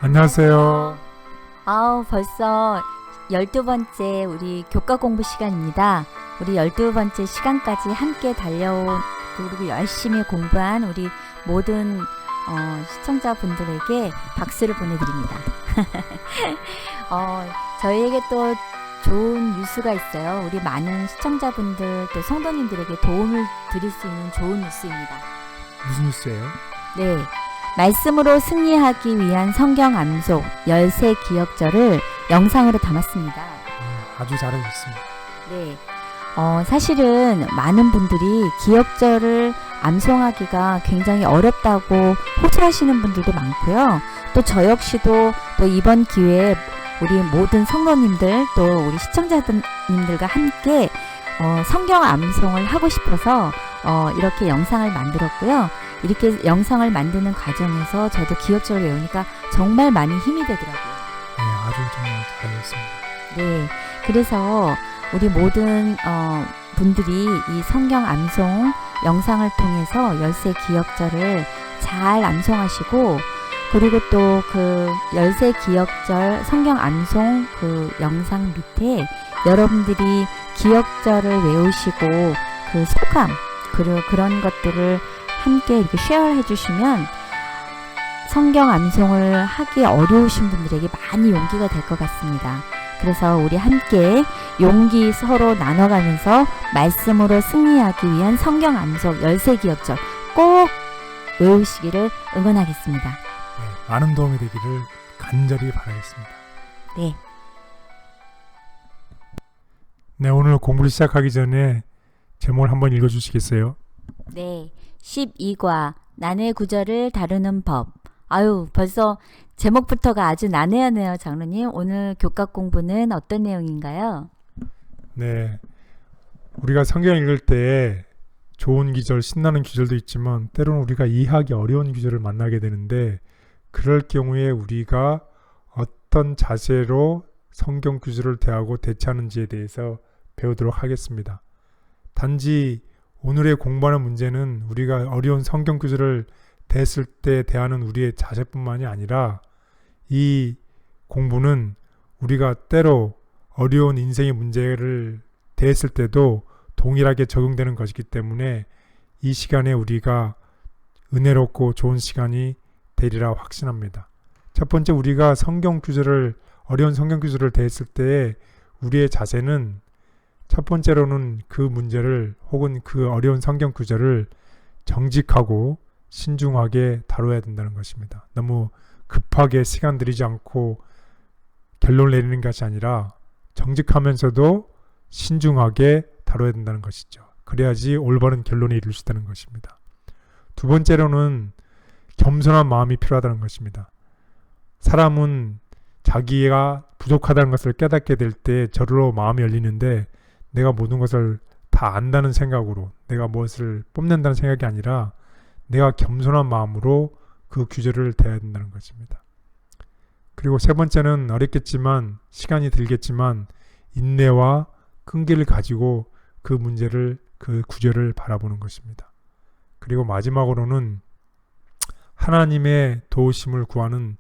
안녕하세요. 벌써 12번째 우리 교과 공부 시간입니다. 우리 12번째 시간까지 함께 달려온 그리고 열심히 공부한 우리 모든 시청자분들에게 박수를 보내드립니다. 저희에게 또 좋은 뉴스가 있어요. 우리 많은 시청자분들 또 성도님들에게 도움을 드릴 수 있는 좋은 뉴스입니다. 무슨 뉴스예요? 네, 말씀으로 승리하기 위한 성경 암송 13 기억절을 영상으로 담았습니다. 아주 잘하셨습니다. 네, 사실은 많은 분들이 기억절을 암송하기가 굉장히 어렵다고 호소하시는 분들도 많고요. 또 저 역시도 또 이번 기회에 우리 모든 성도님들 또 우리 시청자님들과 함께 성경 암송을 하고 싶어서 이렇게 영상을 만들었고요. 이렇게 영상을 만드는 과정에서 저도 기억절을 외우니까 정말 많이 힘이 되더라고요. 네, 아주 정말 잘하셨습니다. 네, 그래서 우리 모든 분들이 이 성경 암송 영상을 통해서 13 기억절을 잘 암송하시고, 그리고 또 그 13 기억절 성경 암송 그 영상 밑에 여러분들이 기억절을 외우시고 그 소감 그리고 그런 것들을 함께 이렇게 쉐어를 해주시면 성경 암송을 하기 어려우신 분들에게 많이 용기가 될 것 같습니다. 그래서 우리 함께 용기 서로 나눠가면서 말씀으로 승리하기 위한 성경 암송 13 기억절 꼭 외우시기를 응원하겠습니다. 네, 많은 도움이 되기를 간절히 바라겠습니다. 네. 네, 오늘 공부를 시작하기 전에 제목을 한번 읽어주시겠어요? 네. 12과 난해 구절을 다루는 법. 벌써 제목부터가 아주 난해하네요, 장로님. 오늘 교과 공부는 어떤 내용인가요? 네, 우리가 성경 읽을 때 좋은 구절, 신나는 구절도 있지만 때로는 우리가 이해하기 어려운 구절을 만나게 되는데, 그럴 경우에 우리가 어떤 자세로 성경 구절을 대하고 대처하는지에 대해서 배우도록 하겠습니다. 단지 오늘의 공부하는 문제는 우리가 어려운 성경 구절을 대했을 때 대하는 우리의 자세뿐만이 아니라, 이 공부는 우리가 때로 어려운 인생의 문제를 대했을 때도 동일하게 적용되는 것이기 때문에 이 시간에 우리가 은혜롭고 좋은 시간이 되리라 확신합니다. 첫 번째, 우리가 어려운 성경 구절을 대했을 때 우리의 자세는 첫 번째로는 그 문제를 혹은 그 어려운 성경 구절을 정직하고 신중하게 다뤄야 된다는 것입니다. 너무 급하게 시간 들이지 않고 결론을 내리는 것이 아니라 정직하면서도 신중하게 다뤄야 된다는 것이죠. 그래야지 올바른 결론에 이룰 수 있다는 것입니다. 두 번째로는 겸손한 마음이 필요하다는 것입니다. 사람은 자기가 부족하다는 것을 깨닫게 될 때 저절로 마음이 열리는데, 내가 모든 것을 다 안다는 생각으로 내가 무엇을 뽐낸다는 생각이 아니라 내가 겸손한 마음으로 그 규제를 대해야 된다는 것입니다. 그리고 세 번째는 어렵겠지만 시간이 들겠지만 인내와 끈기를 가지고 그 문제를, 그 구절을 바라보는 것입니다. 그리고 마지막으로는 하나님의 도우심을 구하는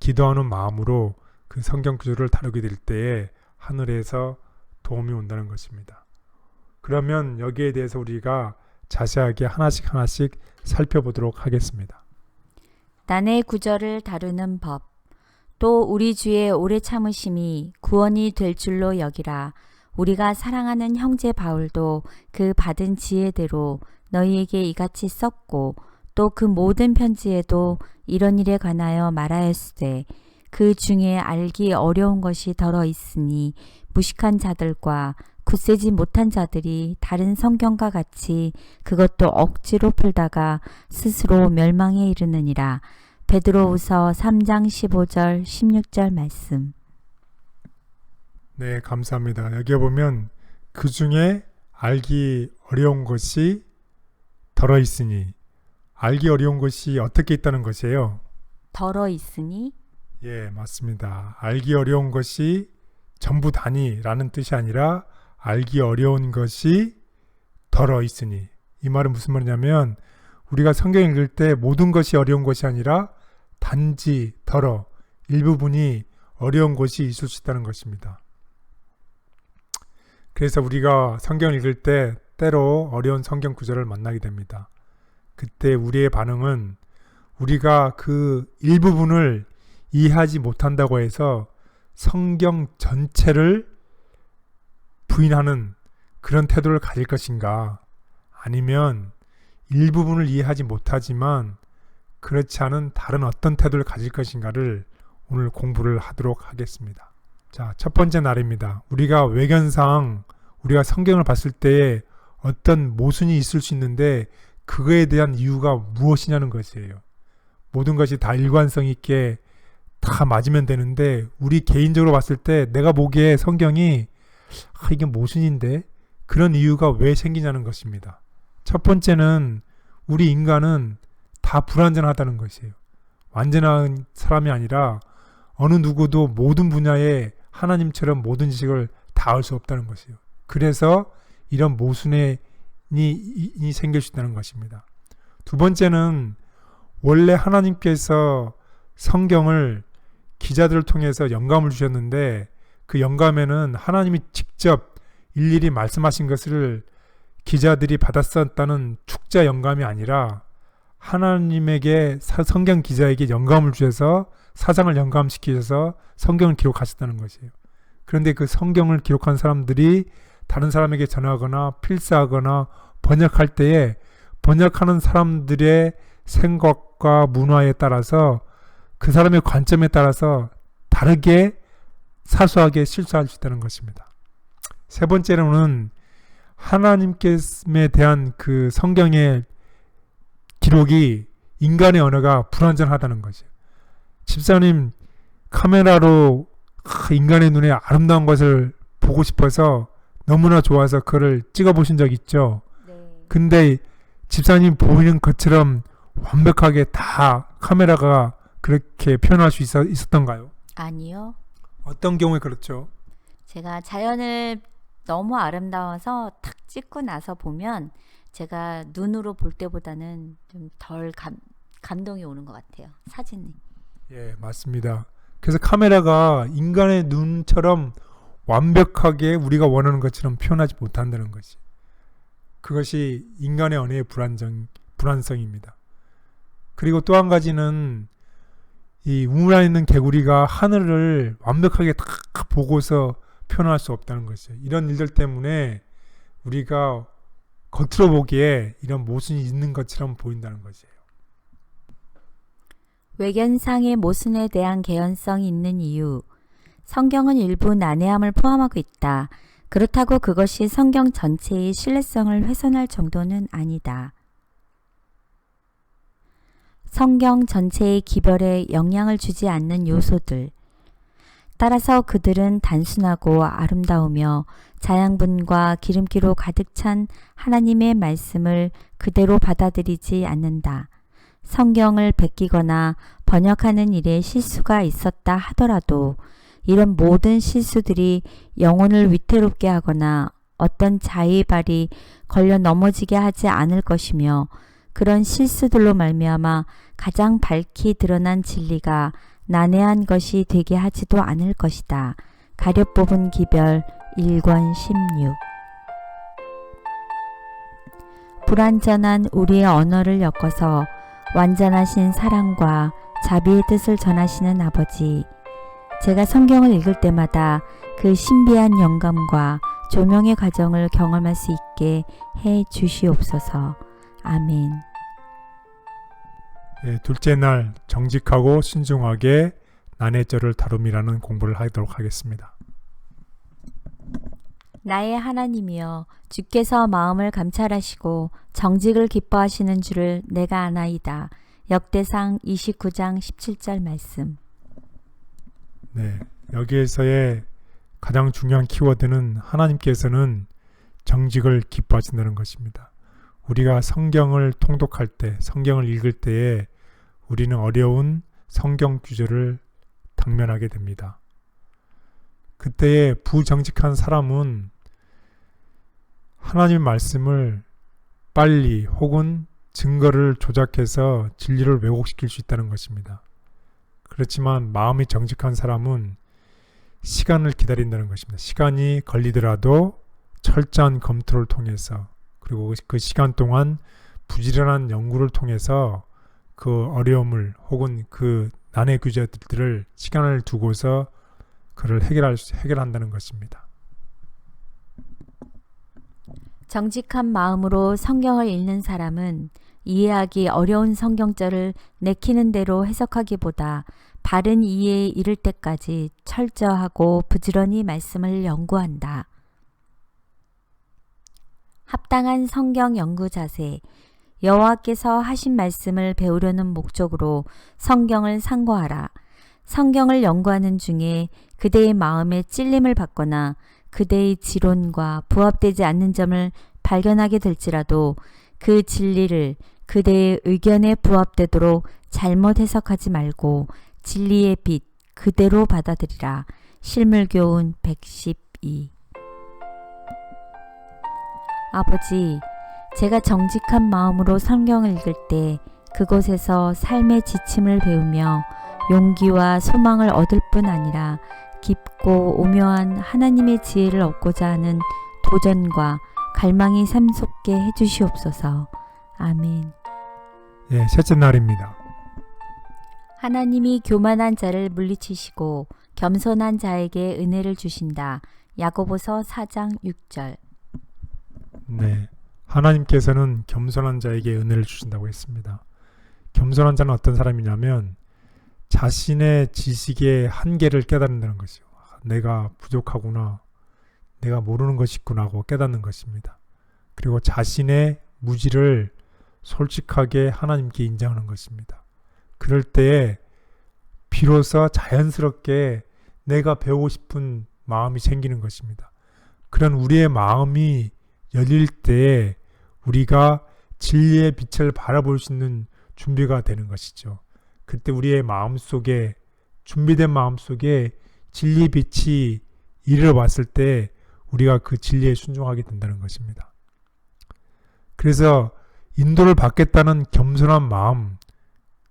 기도하는 마음으로 그 성경 구절을 다루게 될 때에 하늘에서 도움이 온다는 것입니다. 그러면 여기에 대해서 우리가 자세하게 하나씩 살펴보도록 하겠습니다. 난해 구절을 다루는 법. 또 우리 주의 오래 참으심이 구원이 될 줄로 여기라. 우리가 사랑하는 형제 바울도 그 받은 지혜대로 너희에게 이같이 썼고, 또 그 모든 편지에도 이런 일에 관하여 말하였으되, 그 중에 알기 어려운 것이 덜어 있으니 무식한 자들과 굳세지 못한 자들이 다른 성경과 같이 그것도 억지로 풀다가 스스로 멸망에 이르느니라. 베드로후서 3장 15절 16절 말씀. 네, 감사합니다. 여기에 보면 그 중에 알기 어려운 것이 덜어 있으니, 알기 어려운 것이 어떻게 있다는 것이에요? 덜어 있으니? 예, 맞습니다. 알기 어려운 것이 전부 다니라는 뜻이 아니라 알기 어려운 것이 덜어 있으니, 이 말은 무슨 말이냐면 우리가 성경 읽을 때 모든 것이 어려운 것이 아니라 단지 덜어 일부분이 어려운 곳이 있을 수 있다는 것입니다. 그래서 우리가 성경을 읽을 때 때로 어려운 성경 구절을 만나게 됩니다. 그때 우리의 반응은 우리가 그 일부분을 이해하지 못한다고 해서 성경 전체를 부인하는 그런 태도를 가질 것인가, 아니면 일부분을 이해하지 못하지만 그렇지 않은 다른 어떤 태도를 가질 것인가를 오늘 공부를 하도록 하겠습니다. 자, 첫 번째 날입니다. 우리가 외견상 우리가 성경을 봤을 때에 어떤 모순이 있을 수 있는데 그거에 대한 이유가 무엇이냐는 것이에요. 모든 것이 다 일관성 있게 다 맞으면 되는데 우리 개인적으로 봤을 때 내가 보기에 성경이 이게 모순인데 그런 이유가 왜 생기냐는 것입니다. 첫 번째는 우리 인간은 다 불완전하다는 것이에요. 완전한 사람이 아니라 어느 누구도 모든 분야에 하나님처럼 모든 지식을 다 알 수 없다는 것이에요. 그래서 이런 모순이 생길 수 있다는 것입니다. 두 번째는 원래 하나님께서 성경을 기자들을 통해서 영감을 주셨는데 그 영감에는 하나님이 직접 일일이 말씀하신 것을 기자들이 받았었다는 축자 영감이 아니라 하나님에게 성경 기자에게 영감을 주셔서 사상을 영감시키셔서 성경을 기록하셨다는 것이에요. 그런데 그 성경을 기록한 사람들이 다른 사람에게 전하거나 필사하거나 번역할 때에 번역하는 사람들의 생각과 문화에 따라서 그 사람의 관점에 따라서 다르게 사소하게 실수할 수 있다는 것입니다. 세 번째로는 하나님께 대한 그 성경의 기록이 인간의 언어가 불완전하다는 것이에요. 집사님 카메라로 인간의 눈에 아름다운 것을 보고 싶어서 너무나 좋아서 그걸 찍어보신 적 있죠? 네. 근데 집사님 보이는 것처럼 완벽하게 다 카메라가 그렇게 표현할 수 있었던가요? 아니요. 어떤 경우에 그렇죠? 제가 자연을 너무 아름다워서 탁 찍고 나서 보면 제가 눈으로 볼 때보다는 좀 덜 감동이 오는 것 같아요. 사진이. 예, 맞습니다. 그래서 카메라가 인간의 눈처럼 완벽하게 우리가 원하는 것처럼 표현하지 못한다는 것이, 그것이 인간의 언어의 불완성입니다. 그리고 또 한 가지는 이 우물 안에 있는 개구리가 하늘을 완벽하게 다 보고서 표현할 수 없다는 것이에요. 이런 일들 때문에 우리가 겉으로 보기에 이런 모순이 있는 것처럼 보인다는 것이에요. 외견상의 모순에 대한 개연성이 있는 이유. 성경은 일부 난해함을 포함하고 있다. 그렇다고 그것이 성경 전체의 신뢰성을 훼손할 정도는 아니다. 성경 전체의 기별에 영향을 주지 않는 요소들. 따라서 그들은 단순하고 아름다우며 자양분과 기름기로 가득 찬 하나님의 말씀을 그대로 받아들이지 않는다. 성경을 베끼거나 번역하는 일에 실수가 있었다 하더라도 이런 모든 실수들이 영혼을 위태롭게 하거나 어떤 자의발이 걸려 넘어지게 하지 않을 것이며 그런 실수들로 말미암아 가장 밝히 드러난 진리가 난해한 것이 되게 하지도 않을 것이다. 가려 뽑은 기별 1권 16. 불완전한 우리의 언어를 엮어서 완전하신 사랑과 자비의 뜻을 전하시는 아버지, 제가 성경을 읽을 때마다 그 신비한 영감과 조명의 과정을 경험할 수 있게 해 주시옵소서. 아멘. 예, 둘째 날 정직하고 신중하게 난해절을 다룸이라는 공부를 하도록 하겠습니다. 나의 하나님이여, 주께서 마음을 감찰하시고 정직을 기뻐하시는 줄을 내가 아나이다. 역대상 29장 17절 말씀. 네, 여기에서의 가장 중요한 키워드는 하나님께서는 정직을 기뻐하신다는 것입니다. 우리가 성경을 통독할 때, 성경을 읽을 때에 우리는 어려운 성경 구절을 당면하게 됩니다. 그때에 부정직한 사람은 하나님의 말씀을 빨리 혹은 증거를 조작해서 진리를 왜곡시킬 수 있다는 것입니다. 그렇지만 마음이 정직한 사람은 시간을 기다린다는 것입니다. 시간이 걸리더라도 철저한 검토를 통해서, 그리고 그 시간 동안 부지런한 연구를 통해서 그 어려움을 혹은 그 난해 규제들을 시간을 두고서 그를 해결한다는 것입니다. 정직한 마음으로 성경을 읽는 사람은 이해하기 어려운 성경절을 내키는 대로 해석하기보다 바른 이해에 이를 때까지 철저하고 부지런히 말씀을 연구한다. 합당한 성경 연구 자세. 여호와께서 하신 말씀을 배우려는 목적으로 성경을 상고하라. 성경을 연구하는 중에 그대의 마음에 찔림을 받거나 그대의 지론과 부합되지 않는 점을 발견하게 될지라도 그 진리를 그대의 의견에 부합되도록 잘못 해석하지 말고 진리의 빛 그대로 받아들이라. 실물교훈 112. 아버지, 제가 정직한 마음으로 성경을 읽을 때 그곳에서 삶의 지침을 배우며 용기와 소망을 얻을 뿐 아니라 깊고 오묘한 하나님의 지혜를 얻고자 하는 도전과 갈망이 샘솟게 해주시옵소서. 아멘. 예, 셋째 날입니다. 하나님이 교만한 자를 물리치시고 겸손한 자에게 은혜를 주신다. 야고보서 4장 6절. 네, 하나님께서는 겸손한 자에게 은혜를 주신다고 했습니다. 겸손한 자는 어떤 사람이냐면 자신의 지식의 한계를 깨닫는다는 것이요. 내가 부족하구나, 내가 모르는 것이 있구나 하고 깨닫는 것입니다. 그리고 자신의 무지를 솔직하게 하나님께 인정하는 것입니다. 그럴 때에 비로소 자연스럽게 내가 배우고 싶은 마음이 생기는 것입니다. 그런 우리의 마음이 열릴 때에 우리가 진리의 빛을 바라볼 수 있는 준비가 되는 것이죠. 그때 우리의 마음속에, 준비된 마음속에 진리의 빛이 이르러 왔을 때 우리가 그 진리에 순종하게 된다는 것입니다. 그래서 인도를 받겠다는 겸손한 마음,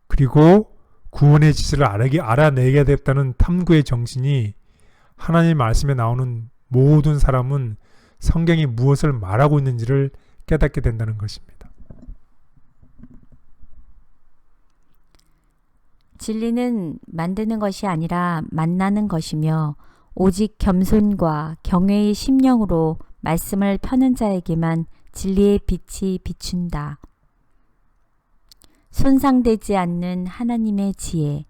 그리고 구원의 지시를 알아내게 됐다는 탐구의 정신이 하나님 말씀에 나오는 모든 사람은 성경이 무엇을 말하고 있는지를 깨닫게 된다는 것입니다. 진리는 만드는 것이 아니라 만나는 것이며 오직 겸손과 경외의 심령으로 말씀을 펴는 자에게만 진리의 빛이 비춘다. 손상되지 않는 하나님의 지혜.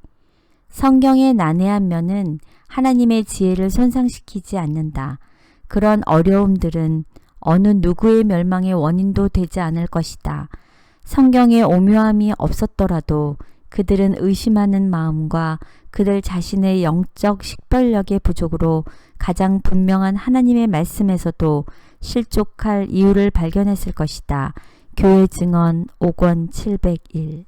성경의 난해한 면은 하나님의 지혜를 손상시키지 않는다. 그런 어려움들은 어느 누구의 멸망의 원인도 되지 않을 것이다. 성경에 오묘함이 없었더라도 그들은 의심하는 마음과 그들 자신의 영적 식별력의 부족으로 가장 분명한 하나님의 말씀에서도 실족할 이유를 발견했을 것이다. 교회 증언 5권 701.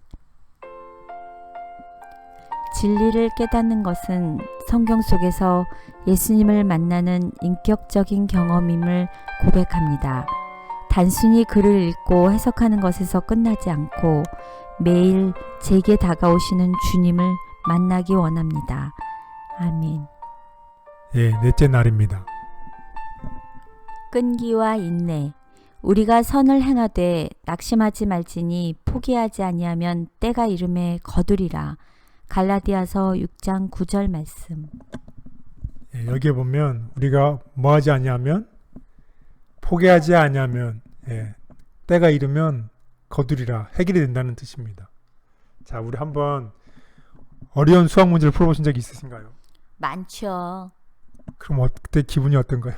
진리를 깨닫는 것은 성경 속에서 예수님을 만나는 인격적인 경험임을 고백합니다. 단순히 글을 읽고 해석하는 것에서 끝나지 않고 매일 제게 다가오시는 주님을 만나기 원합니다. 아멘. 예, 넷째 날입니다. 끈기와 인내. 우리가 선을 행하되 낙심하지 말지니 포기하지 아니하면 때가 이름에 거두리라. 갈라디아서 6장 9절 말씀. 예, 여기에 보면 우리가 뭐하지 아니하면, 포기하지 아니하면, 때가 이르면 거두리라, 해결이 된다는 뜻입니다. 자, 우리 한번 어려운 수학 문제를 풀어보신 적이 있으신가요? 많죠. 그럼 그때 기분이 어떤가요?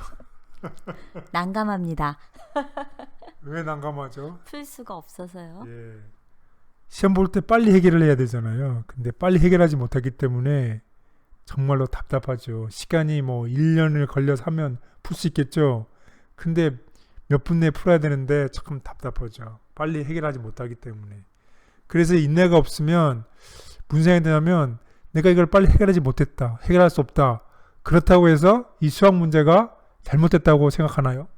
난감합니다. 왜 난감하죠? 풀 수가 없어서요. 예. 시험 볼 때 빨리 해결을 해야 되잖아요. 근데 빨리 해결하지 못하기 때문에 정말로 답답하죠. 시간이 뭐 1년을 걸려서 하면 풀 수 있겠죠. 근데 몇 분 내에 풀어야 되는데 참 답답하죠. 빨리 해결하지 못하기 때문에. 그래서 인내가 없으면 무슨 생각이 드냐면 내가 이걸 빨리 해결하지 못했다. 해결할 수 없다. 그렇다고 해서 이 수학 문제가 잘못됐다고 생각하나요?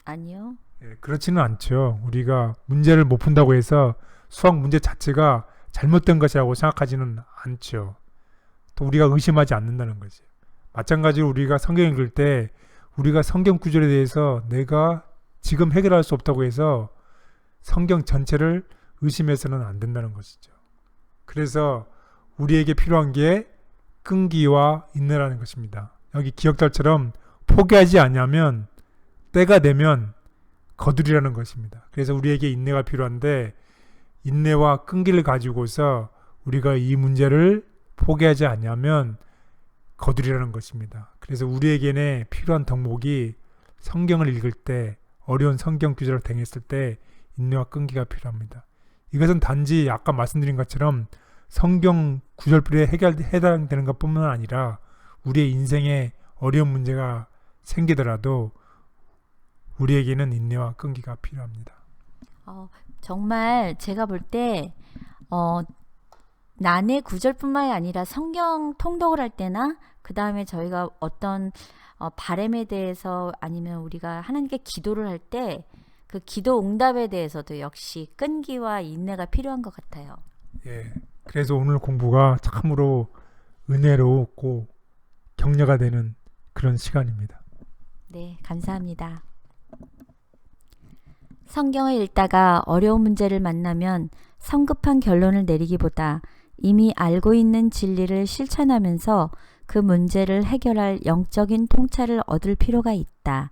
아니요. 예, 그렇지는 않죠. 우리가 문제를 못 푼다고 해서 수학 문제 자체가 잘못된 것이라고 생각하지는 않죠. 또 우리가 의심하지 않는다는 거지. 마찬가지로 우리가 성경 읽을 때 우리가 성경 구절에 대해서 내가 지금 해결할 수 없다고 해서 성경 전체를 의심해서는 안 된다는 것이죠. 그래서 우리에게 필요한 게 끈기와 인내라는 것입니다. 여기 기억자처럼 포기하지 않으면 때가 되면 거두리라는 것입니다. 그래서 우리에게 인내가 필요한데 인내와 끈기를 가지고서 우리가 이 문제를 포기하지 않으면 거두리라는 것입니다. 그래서 우리에게는 필요한 덕목이 성경을 읽을 때 어려운 성경 구절을 당했을 때 인내와 끈기가 필요합니다. 이것은 단지 아까 말씀드린 것처럼 성경 구절풀이에 해당되는 것뿐만 아니라 우리의 인생에 어려운 문제가 생기더라도 우리에게는 인내와 끈기가 필요합니다. 정말 제가 볼 때 난해 구절뿐만이 아니라 성경 통독을 할 때나 그 다음에 저희가 어떤 바람에 대해서 아니면 우리가 하나님께 기도를 할 때 그 기도 응답에 대해서도 역시 끈기와 인내가 필요한 것 같아요. 예, 그래서 오늘 공부가 참으로 은혜롭고 격려가 되는 그런 시간입니다. 네, 감사합니다. 성경을 읽다가 어려운 문제를 만나면 성급한 결론을 내리기보다 이미 알고 있는 진리를 실천하면서 그 문제를 해결할 영적인 통찰을 얻을 필요가 있다.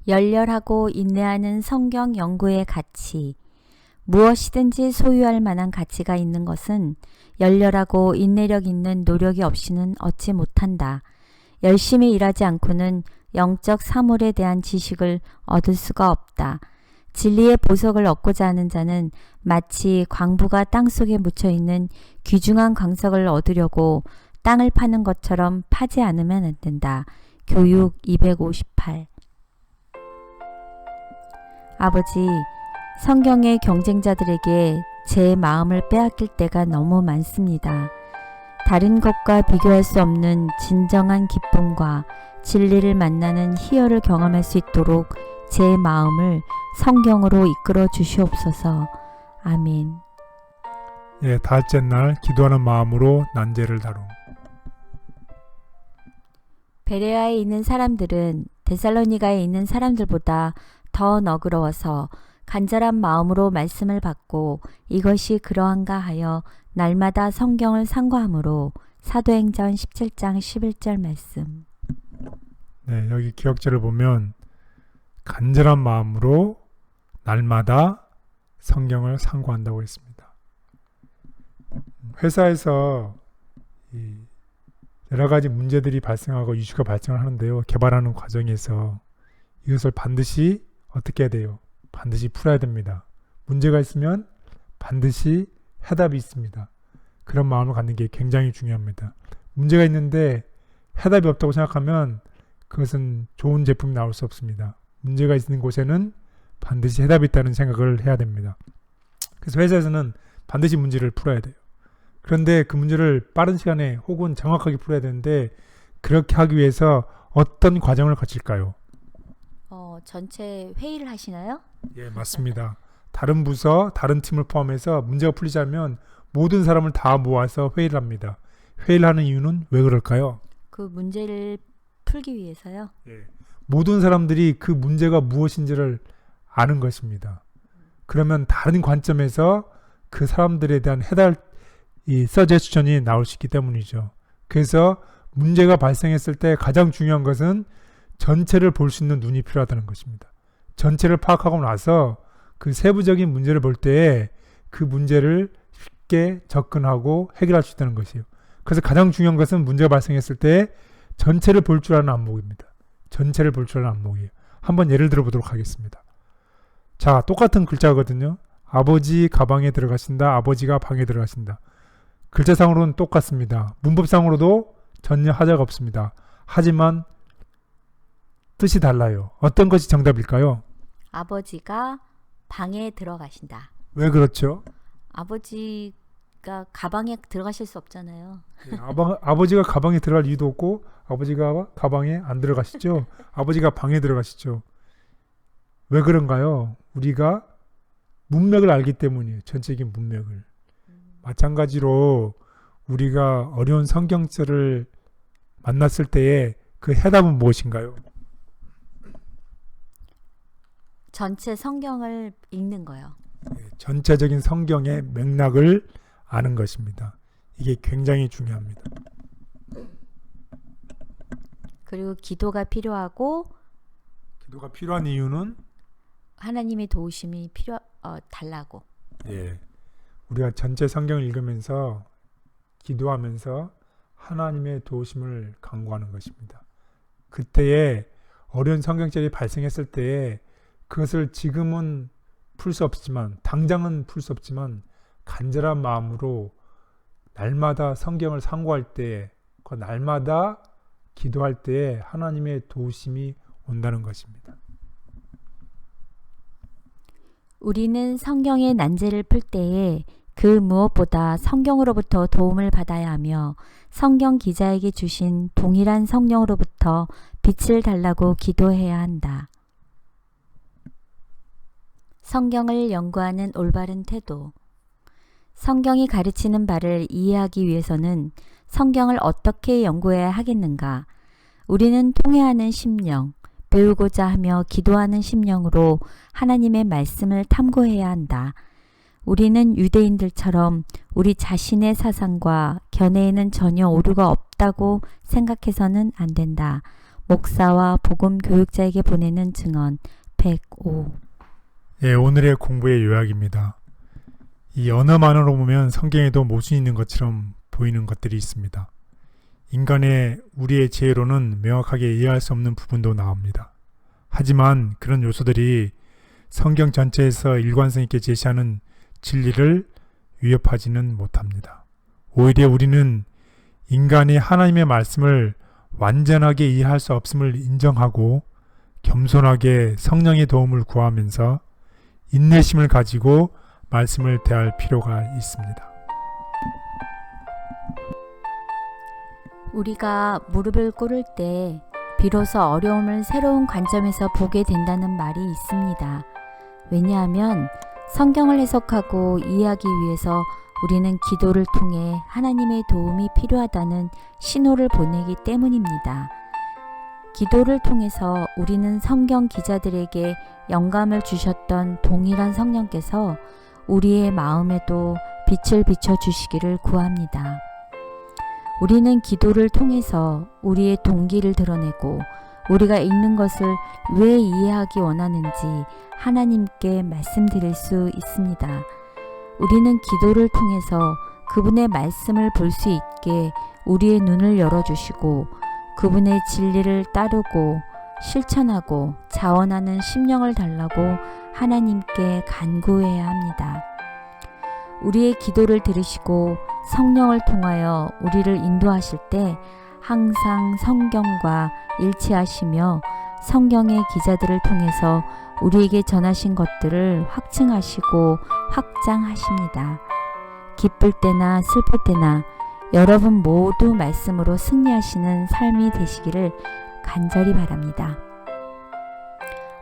열렬하고 인내하는 성경 연구의 가치. 무엇이든지 소유할 만한 가치가 있는 것은 열렬하고 인내력 있는 노력이 없이는 얻지 못한다. 열심히 일하지 않고는 영적 사물에 대한 지식을 얻을 수가 없다. 진리의 보석을 얻고자 하는 자는 마치 광부가 땅속에 묻혀있는 귀중한 광석을 얻으려고 땅을 파는 것처럼 파지 않으면 안 된다. 교육 258. 아버지, 성경의 경쟁자들에게 제 마음을 빼앗길 때가 너무 많습니다. 다른 것과 비교할 수 없는 진정한 기쁨과 진리를 만나는 희열을 경험할 수 있도록 제 마음을 성경으로 이끌어 주시옵소서. 아멘. 예, 다섯째 날 기도하는 마음으로 난제를 다룸. 베레아에 있는 사람들은 데살로니가에 있는 사람들보다 더 너그러워서 간절한 마음으로 말씀을 받고 이것이 그러한가 하여 날마다 성경을 상고하므로 사도행전 17장 11절 말씀. 네, 여기 기억절을 보면 간절한 마음으로 날마다 성경을 상고한다고 했습니다. 회사에서 여러 가지 문제들이 발생하고 이슈가 발생을 하는데요. 개발하는 과정에서 이것을 반드시 어떻게 해야 돼요? 반드시 풀어야 됩니다. 문제가 있으면 반드시 해답이 있습니다. 그런 마음을 갖는 게 굉장히 중요합니다. 문제가 있는데 해답이 없다고 생각하면 그것은 좋은 제품이 나올 수 없습니다. 문제가 있는 곳에는 반드시 해답이 있다는 생각을 해야 됩니다. 그래서 회사에서는 반드시 문제를 풀어야 돼요. 그런데 그 문제를 빠른 시간에 혹은 정확하게 풀어야 되는데 그렇게 하기 위해서 어떤 과정을 거칠까요? 전체 회의를 하시나요? 예, 맞습니다. 다른 부서, 다른 팀을 포함해서 문제가 풀리자면 모든 사람을 다 모아서 회의를 합니다. 회의를 하는 이유는 왜 그럴까요? 그 문제를 풀기 위해서요? 예, 모든 사람들이 그 문제가 무엇인지를 아는 것입니다. 그러면 다른 관점에서 그 사람들에 대한 서제스션이 나올 수 있기 때문이죠. 그래서 문제가 발생했을 때 가장 중요한 것은 전체를 볼 수 있는 눈이 필요하다는 것입니다. 전체를 파악하고 나서 그 세부적인 문제를 볼 때에 그 문제를 쉽게 접근하고 해결할 수 있다는 것이에요. 그래서 가장 중요한 것은 문제가 발생했을 때 전체를 볼 줄 아는 안목입니다. 전체를 볼 줄 아는 안목이에요. 한번 예를 들어 보도록 하겠습니다. 자, 똑같은 글자거든요. 아버지 가방에 들어가신다. 아버지가 방에 들어가신다. 글자상으로는 똑같습니다. 문법상으로도 전혀 하자가 없습니다. 하지만 뜻이 달라요. 어떤 것이 정답일까요? 아버지가 방에 들어가신다. 왜 그렇죠? 아버지가 가방에 들어가실 수 없잖아요. 네, 아버지가 가방에 들어갈 이유도 없고 아버지가 가방에 안 들어가시죠. 아버지가 방에 들어가시죠. 왜 그런가요? 우리가 문맥을 알기 때문이에요. 전체적인 문맥을. 마찬가지로 우리가 어려운 성경절을 만났을 때에 그 해답은 무엇인가요? 전체 성경을 읽는 거요. 전체적인 성경의 맥락을 아는 것입니다. 이게 굉장히 중요합니다. 그리고 기도가 필요하고 기도가 필요한 이유는 하나님의 도우심이 달라고. 우리가 전체 성경을 읽으면서 기도하면서 하나님의 도우심을 간구하는 것입니다. 그때에 어려운 성경절이 발생했을 때에 그것을 지금은 풀 수 없지만, 당장은 풀 수 없지만 간절한 마음으로 날마다 성경을 상고할 때, 그 날마다 기도할 때에 하나님의 도우심이 온다는 것입니다. 우리는 성경의 난제를 풀 때에 그 무엇보다 성경으로부터 도움을 받아야 하며 성경 기자에게 주신 동일한 성령으로부터 빛을 달라고 기도해야 한다. 성경을 연구하는 올바른 태도. 성경이 가르치는 바를 이해하기 위해서는 성경을 어떻게 연구해야 하겠는가? 우리는 통회하는 심령, 배우고자 하며 기도하는 심령으로 하나님의 말씀을 탐구해야 한다. 우리는 유대인들처럼 우리 자신의 사상과 견해에는 전혀 오류가 없다고 생각해서는 안 된다. 목사와 복음 교육자에게 보내는 증언 105. 오늘의 공부의 요약입니다. 이 언어만으로 보면 성경에도 모순이 있는 것처럼 보이는 것들이 있습니다. 우리의 지혜로는 명확하게 이해할 수 없는 부분도 나옵니다. 하지만 그런 요소들이 성경 전체에서 일관성 있게 제시하는 진리를 위협하지는 못합니다. 오히려 우리는 인간이 하나님의 말씀을 완전하게 이해할 수 없음을 인정하고 겸손하게 성령의 도움을 구하면서 인내심을 가지고 말씀을 대할 필요가 있습니다. 우리가 무릎을 꿇을 때 비로소 어려움을 새로운 관점에서 보게 된다는 말이 있습니다. 왜냐하면 성경을 해석하고 이해하기 위해서 우리는 기도를 통해 하나님의 도움이 필요하다는 신호를 보내기 때문입니다. 기도를 통해서 우리는 성경 기자들에게 영감을 주셨던 동일한 성령께서 우리의 마음에도 빛을 비춰 주시기를 구합니다. 우리는 기도를 통해서 우리의 동기를 드러내고 우리가 읽는 것을 왜 이해하기 원하는지 하나님께 말씀드릴 수 있습니다. 우리는 기도를 통해서 그분의 말씀을 볼 수 있게 우리의 눈을 열어주시고 그분의 진리를 따르고 실천하고 자원하는 심령을 달라고 하나님께 간구해야 합니다. 우리의 기도를 들으시고 성령을 통하여 우리를 인도하실 때 항상 성경과 일치하시며 성경의 기자들을 통해서 우리에게 전하신 것들을 확증하시고 확장하십니다. 기쁠 때나 슬플 때나 여러분 모두 말씀으로 승리하시는 삶이 되시기를 간절히 바랍니다.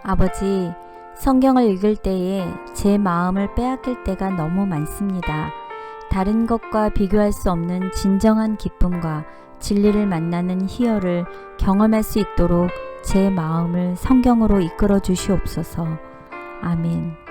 아버지, 성경을 읽을 때에 제 마음을 빼앗길 때가 너무 많습니다. 다른 것과 비교할 수 없는 진정한 기쁨과 진리를 만나는 희열을 경험할 수 있도록 제 마음을 성경으로 이끌어 주시옵소서. 아멘.